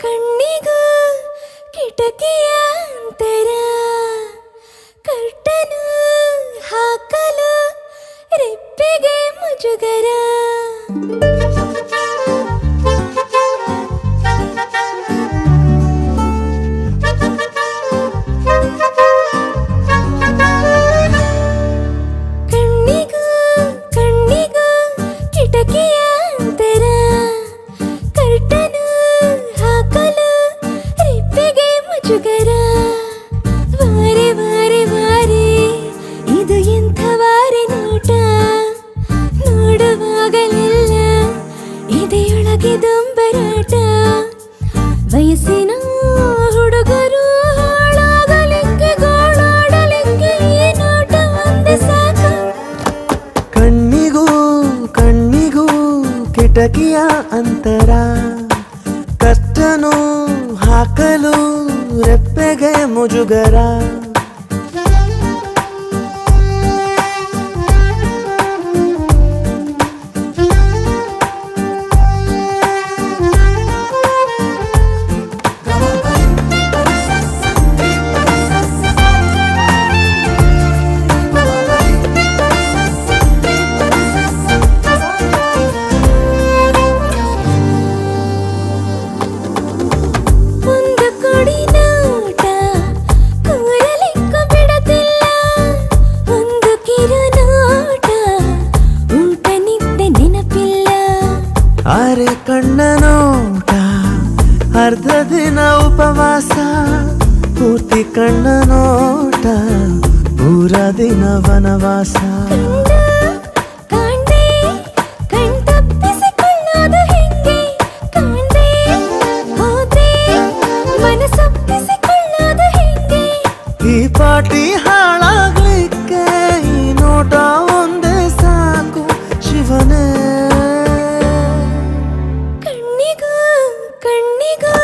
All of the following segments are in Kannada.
ಕಣ್ಣಿಗೂ ಕಿಟಕಿಯ ಅಂತರ ಕರ್ಟನು ಹಾಕಲು ರೆಪ್ಪೆಗೆ ಮುಜುಗರ ಕಣ್ಣಿಗೂ ಕಣ್ಣಿಗೂ ಕಿಟಕಿಯ ಅಂತರ ಕರ್ಟನು ಹಾಕಲು ರೆಪ್ಪೆಗೆ ಮುಜುಗರ ವಾರೆ ವಾರೆ ವಾರೆ ಇದು ಎಂಥ ವಾರೆ ನೋಟ ನೋಡುವಾಗಲೆಲ್ಲ ಇದೆಯೊಳಗೆ ದೊಂಬರಾಟ ವಯಸ್ಸಿನ ಹುಡುಗರು ಹಾಳಾಗಲಿಕ್ಕೆ ಗೋಳಾಡಲಿಕ್ಕೆ ಈ ನೋಟ ಒಂದೇ ಸಾಕು ಕಣ್ಣಿಗೂ ಕಣ್ಣಿಗೂ ಕಿಟಕಿಯ ಅಂತರ ಕಷ್ಟನು ಹಾಕಲು ರೆಪ್ಪೆಗೆ ಮುಜುಗರ ಒಂದು ಕೊಡಿ ನೋಟ ಕೂರಲಿಕ್ಕೂ ಬಿಡದಿಲ್ಲ ಒಂದು ಕಿರು ನೋಟ ಊಟ ನಿದ್ದೆ ನೆನಪಿಲ್ಲ ಅರೆ ಕಣ್ಣ ನೋಟ ಅರ್ಧ ದಿನ ಉಪವಾಸ ಪೂರ್ತಿ ಕಣ್ಣ ನೋಟ ಪೂರ ದಿನ ವನವಾಸ ಕಾಣ್ದೆ ಕಣ್ತಪ್ಪಿಸಿಕೊಳ್ಳೋದು ಹೆಂಗೆ ಕಾಣ್ದೆ ಹೋದೆ ಮನಸ್ಸೊಪ್ಪಿಸಿಕೊಳ್ಳೋದು ಹೆಂಗೆ ಈ ಪಾಟಿ ಹಾಳಾಗ್ಲಿಕ್ಕೆ ಈ ನೋಟ ಒಂದೇ ಸಾಕು ಶಿವನೇ ಕಣ್ಣಿಗೂ ಕಣ್ಣಿಗೂ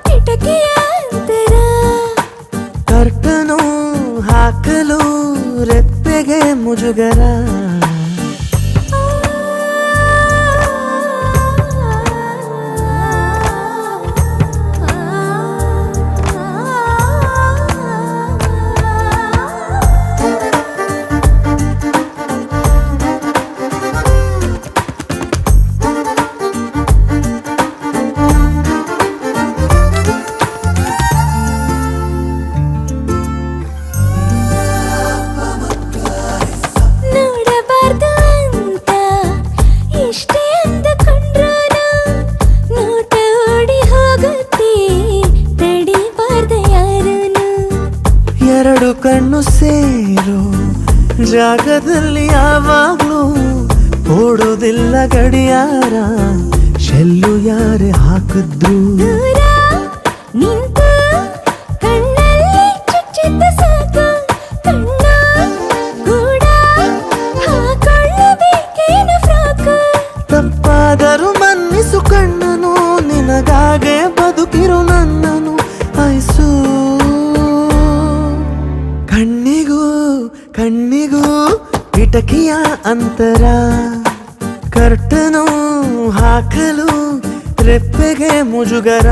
ಕಿಟಕಿಯ ಅಂತರ ಕರ್ಟನು ಹಾಕಲು ರೆಪ್ಪೆಗೆ ಮುಜುಗರ ನೋಡಬಾರ್ದು ಅಂತ ಎಷ್ಟೇ ಅಂದುಕೊಂಡ್ರು ನೋಟ ಓಡಿ ಹೋಗುತ್ತೆ ತಡಿಬಾರ್ದು ಯಾರೂನು ಎರಡು ಕಣ್ಣು ಸೇರೋ ಜಾಗದಲ್ಲಿ ಯಾವಾಗ್ಲೂ ಓಡೋದಿಲ್ಲ ಗಡಿಯಾರ ಶೆಲ್ಲು ಯಾರೇ ಹಾಕಿದ್ರು ದೂರ ನಿಂತು ಕಣ್ಣಲ್ಲಿ ಚುಚ್ಚಿದ್ದ ಸಾಕು ಕಣ್ಣ ಕೂಡ ಹಾಕೊಳ್ಳಬೇಕೇನು ಫ್ರಾಕು ತಪ್ಪಾದರೂ ಮನ್ನಿಸು ಕಣ್ಣನು ನಿನಗಾಗೆ ಬದುಕಿರು ನನ್ನನು ಆಯ್ಸು ಕಣ್ಣಿಗೂ ಕಣ್ಣಿಗೂ ಕಿಟಕಿಯ ಅಂತರ ಕರ್ಟನು ಹಾಕಲು ರೆಪ್ಪೆಗೆ ಮುಜುಗರ